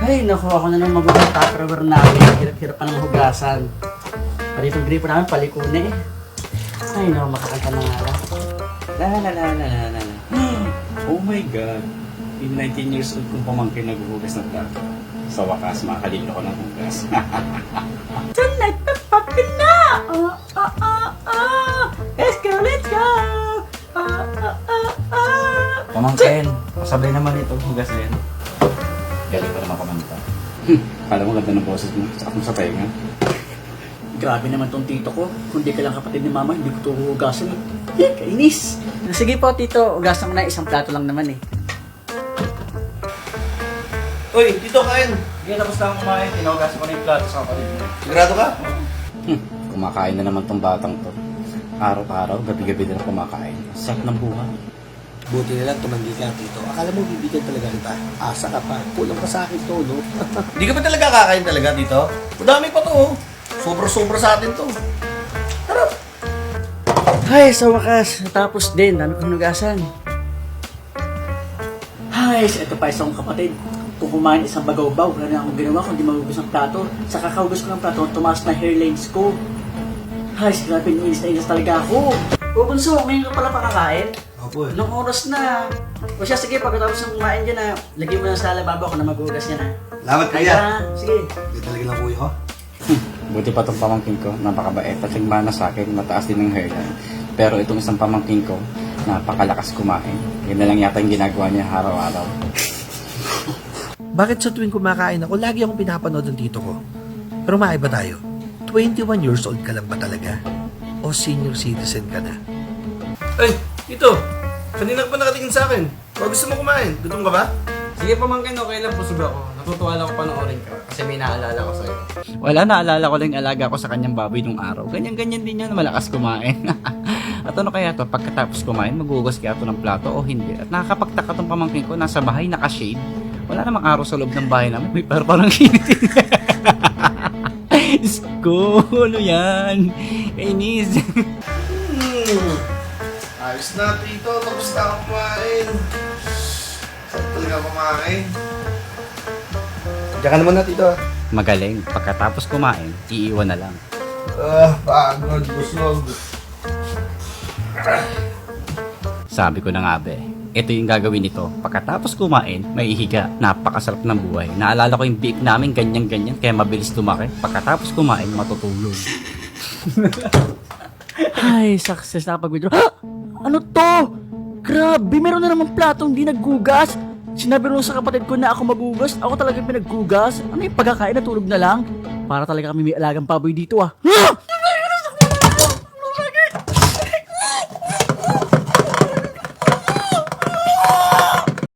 Ay, naku, ako na nang magulang tupperware namin. Hirap-hirap pa ng hugasan. Pati itong gripo namin, palikune eh. Ay, naku, makakanta na nga lang. La la la la la la la. Oh my God. In 19 years old kong pamangkin naghuhugas ng plato. Sa wakas, makakalilo ko ng hugas. Tonight, papapin na! Let's go, let's go! Pamangkin, kasabay naman ito, hugas din. Galing ko naman kumanta. Kala mo ganda ng boses mo, sakit mo sa tenga. Grabe naman tong tito ko. Kung di ka lang kapatid ni mama, hindi ko ito hugasan eh. Kainis! Sige po, tito. Hugasan ko na isang plato lang naman eh. Uy, dito kain. Hindi, tapos na akong kumain. Tinahugasan ko na yung plato sa kapatid mo. Sigurado ka? Kumakain na naman tong batang to. Araw-araw, gabi-gabi na kumakain. Sarap ng buhay. Buti na lang tumanggi ka dito. Akala mo bibigyan talaga kita. Asa ka pa. Kulang ka sa akin to, no? Hindi ka ba talaga kakain talaga dito? Madami pa to, oh. Sobra-sobra sa atin to. Ay, sa wakas. Natapos din. Dami kong hugasan. Ay, ito pa isang kapatid. Kung kumain isang bagaw-baw, wala na akong ginawa kundi magugas ng plato. Sa kakahugas ko ng plato, tumaas na hairlines ko. Ay, grabe, inis na inis talaga ako. O Bunso, ngayon ka pala pakakain? Opo eh. Anong oras na? O siya, sige, pagkatapos ng kumain dyan na, lagyan mo na sa lababo ako na maghugas niya na. Salamat, Kaya, sige. Hindi talaga lang kuya ko. Buti pa itong pamangkin ko, napakabait at nagmana sa akin, mataas din ng hairline. Pero itong isang pamangkin ko, napakalakas kumain. Yan na lang yata yung ginagawa niya araw-araw. Bakit sa tuwing kumakain ako, lagi akong pinapanood ng tito ko? Pero maiba tayo. 21 years old ka lang ba talaga? O senior citizen ka na? Ay, ito. Kanina ka pa nakatingin sa akin. O gusto mo kumain? Gutom ka ba? Sige pamangkin, okay lang, busog ako. Natutuwa lang ako panoorin ka kasi may naalala ko sa'yo. Wala, naalala ko lang yung alaga ko sa kanyang baboy nung araw. Ganyan-ganyan din yan, malakas kumain. At ano kaya to, pagkatapos kumain, maghugas kaya to ng plato o hindi? At nakakapagtaka tong pamangkin ko, nasa bahay, naka-shade. Wala namang araw sa loob ng bahay namin. May parang kinitin. Isko, ano yan? Kainis. Ayos na, tito. Tapos na ako kumain. Sarap talaga kumain. Diyan ka naman na, tito. Magaling, pagkatapos kumain, iiwan na lang. Pagod, busog. Sabi ko na nga be, ito yung gagawin nito. Pagkatapos kumain, may ihiga. Napakasarap ng buhay. Naalala ko yung biik namin, ganyan-ganyan, kaya mabilis lumaki. Pagkatapos kumain, matutulog. Ay, success na pag-withdraw. Ano to? Grabe, meron na naman platong di naggugas. Sinabi rin sa kapatid ko na ako magugas. Ako talaga pinaggugas. Ano yung pagkakain na tulog na lang? Para talaga kami may alagang baboy dito ah.